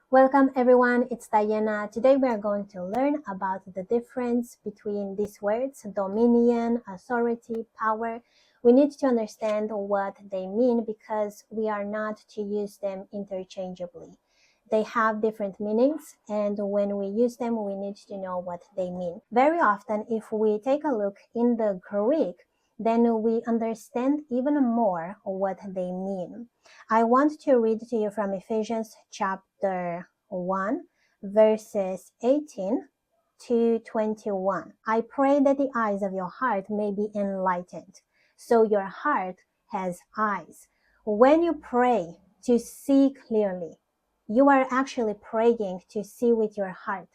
Welcome everyone, it's Diana. Today we are going to learn about the difference between these words, dominion, authority, power. We need to understand what they mean because we are not to use them interchangeably. They have different meanings, and when we use them, we need to know what they mean. Very often, if we take a look in the Greek, then we understand even more what they mean. I want to read to you from Ephesians chapter 1, verses 18 to 21. I pray that the eyes of your heart may be enlightened. So your heart has eyes. When you pray to see clearly, you are actually praying to see with your heart.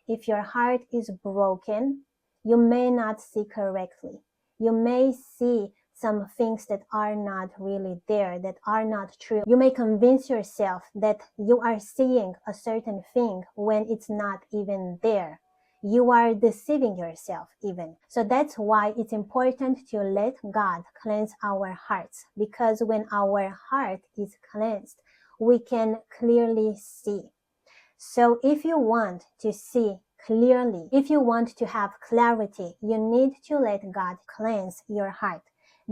If your heart is broken, you may not see correctly. You may see some things that are not really there, that are not true. You may convince yourself that you are seeing a certain thing when it's not even there. You are deceiving yourself even. So that's why it's important to let God cleanse our hearts, because when our heart is cleansed, we can clearly see. So if you want to see clearly, if you want to have clarity, you need to let God cleanse your heart,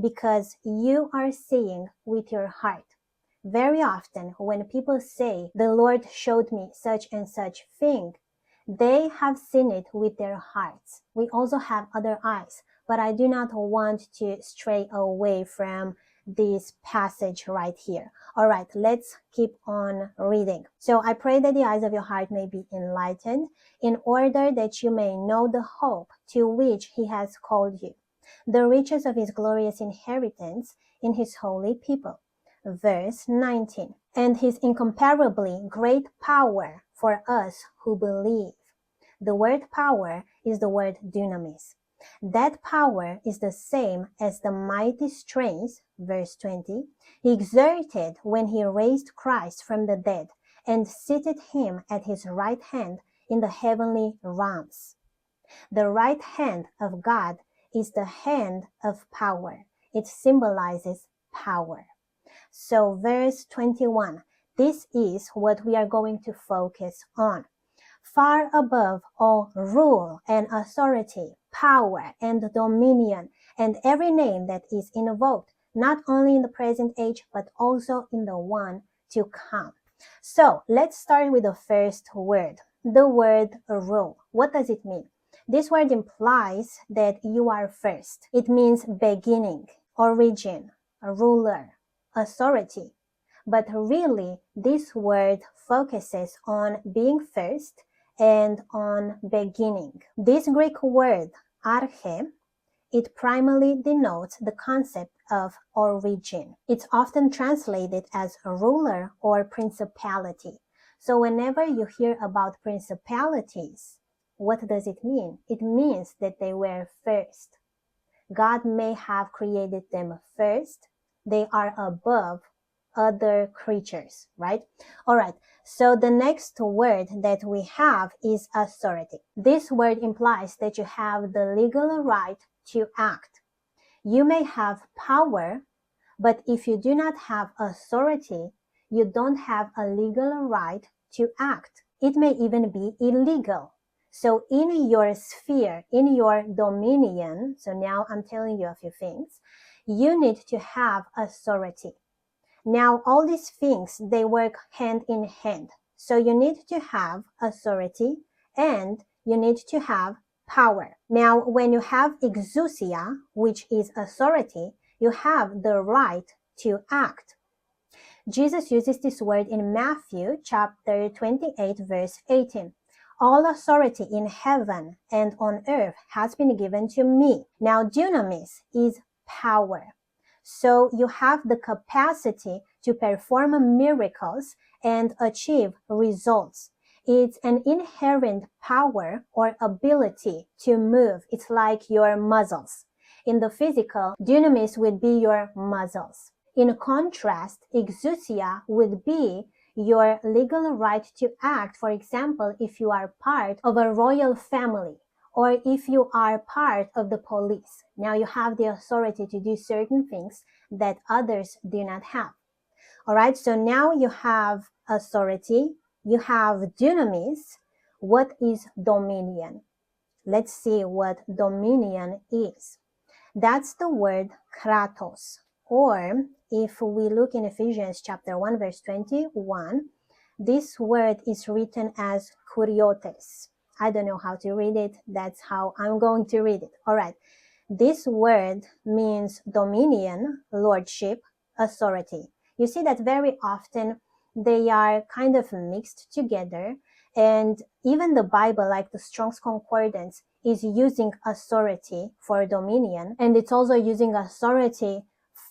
because you are seeing with your heart. Very often when people say, the Lord showed me such and such thing, they have seen it with their hearts. We also have other eyes, but I do not want to stray away from this passage right here. All right, let's keep on reading. So I pray that the eyes of your heart may be enlightened, in order that you may know the hope to which he has called you, the riches of his glorious inheritance in his holy people. Verse 19, and his incomparably great power for us who believe. The word power is the word dunamis. That power is the same as the mighty strength, verse 20, he exerted when he raised Christ from the dead and seated him at his right hand in the heavenly realms. The right hand of God is the hand of power. It symbolizes power. So verse 21, this is what we are going to focus on. Far above all rule and authority, power and dominion, and every name that is invoked, not only in the present age, but also in the one to come. So let's start with the first word, the word rule. What does it mean? This word implies that you are first. It means beginning, origin, a ruler, authority. But really, this word focuses on being first and on beginning. This Greek word, arche, it primarily denotes the concept of origin. It's often translated as a ruler or principality. So whenever you hear about principalities, what does it mean? It means that they were first. God may have created them first. They are above other creatures, right? All right. So the next word that we have is authority. This word implies that you have the legal right to act. You may have power, but if you do not have authority, you don't have a legal right to act. It may even be illegal. So in your sphere, in your dominion, so now I'm telling you a few things, you need to have authority. Now, all these things, they work hand in hand. So you need to have authority and you need to have power. Now, when you have exousia, which is authority, you have the right to act. Jesus uses this word in Matthew chapter 28, verse 18. All authority in heaven and on earth has been given to me. Now, dunamis is power. So you have the capacity to perform miracles and achieve results. It's an inherent power or ability to move. It's like your muscles. In the physical, dunamis would be your muscles. In contrast, exousia would be your legal right to act. For example, if you are part of a royal family, or if you are part of the police. Now you have the authority to do certain things that others do not have. All right, so now you have authority, you have dunamis. What is dominion? Let's see what dominion is. That's the word kratos. Or if we look in Ephesians chapter 1 verse 21, this word is written as kuriotes. I don't know how to read it. That's how I'm going to read it. All right. This word means dominion, lordship, authority. You see that very often they are kind of mixed together, and even the Bible, like the Strong's Concordance, is using authority for dominion, and it's also using authority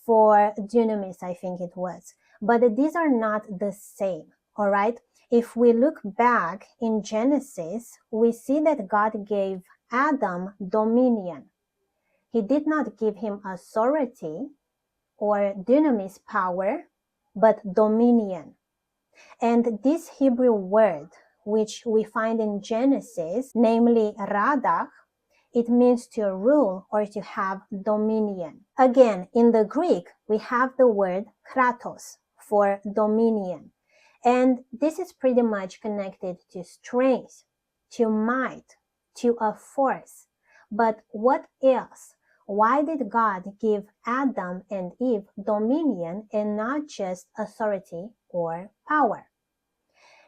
for dunamis, I think it was. But these are not the same, all right? If we look back in Genesis, we see that God gave Adam dominion. He did not give him authority or dunamis power, but dominion. And this Hebrew word, which we find in Genesis, namely radach, it means to rule or to have dominion. Again, in the Greek, we have the word kratos for dominion. And this is pretty much connected to strength, to might, to a force. But what else? Why did God give Adam and Eve dominion and not just authority or power?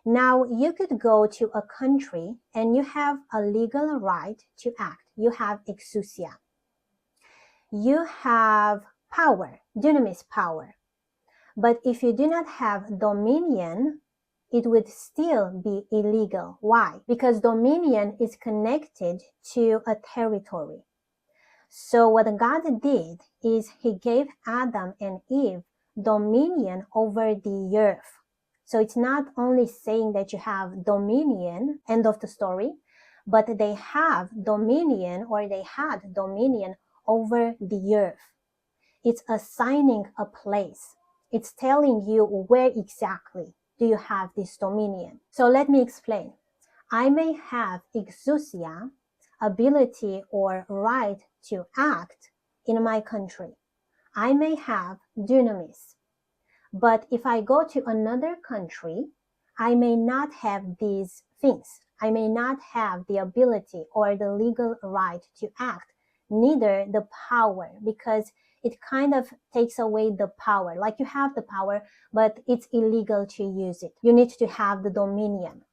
Now, you could go to a country and you have a legal right to act. You have exousia. You have power, dunamis power. But if you do not have dominion, it would still be illegal. Why? Because dominion is connected to a territory. So what God did is he gave Adam and Eve dominion over the earth. So it's not only saying that you have dominion, end of the story, but they have dominion, or they had dominion over the earth. It's assigning a place. It's telling you where exactly do you have this dominion. So let me explain. I may have exousia, ability or right to act in my country. I may have dunamis. But if I go to another country, I may not have these things. I may not have the ability or the legal right to act, neither the power, because it kind of takes away the power. Like you have the power, but it's illegal to use it. You need to have the dominion.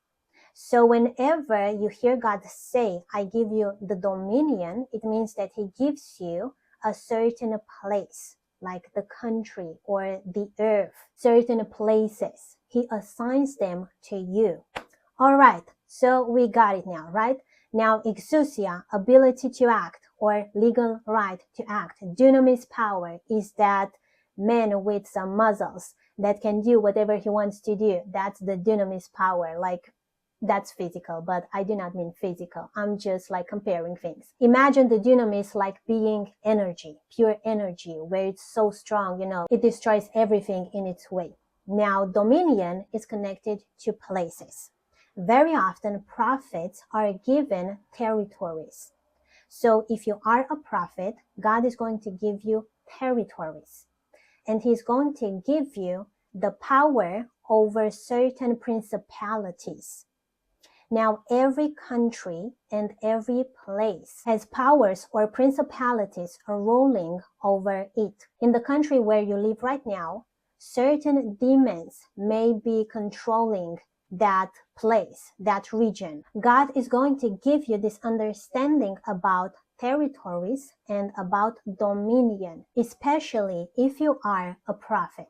So whenever you hear God say, I give you the dominion, it means that he gives you a certain place, like the country or the earth, certain places. He assigns them to you. All right, so we got it now, right? Now, exousia, ability to act or legal right to act. Dunamis power is that man with some muscles that can do whatever he wants to do. That's the dunamis power, like that's physical, but I do not mean physical. I'm just like comparing things. Imagine the dunamis like being energy, pure energy, where it's so strong, it destroys everything in its way. Now, dominion is connected to places. Very often, prophets are given territories. So if you are a prophet, God is going to give you territories. And he's going to give you the power over certain principalities. Now, every country and every place has powers or principalities ruling over it. In the country where you live right now, certain demons may be controlling that place, that region. God is going to give you this understanding about territories and about dominion, especially if you are a prophet.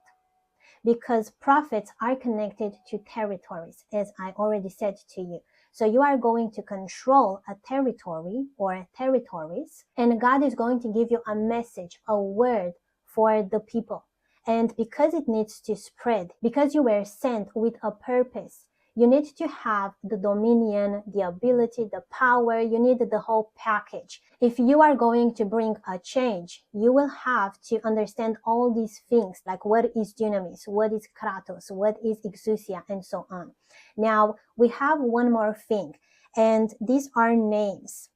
Because prophets are connected to territories, as I already said to you. So you are going to control a territory or territories, and God is going to give you a message, a word for the people. And because it needs to spread, because you were sent with a purpose, you need to have the dominion, the ability, the power. You need the whole package. If you are going to bring a change, you will have to understand all these things, like what is dunamis, what is kratos, what is exousia, and so on. Now, we have one more thing, and these are names.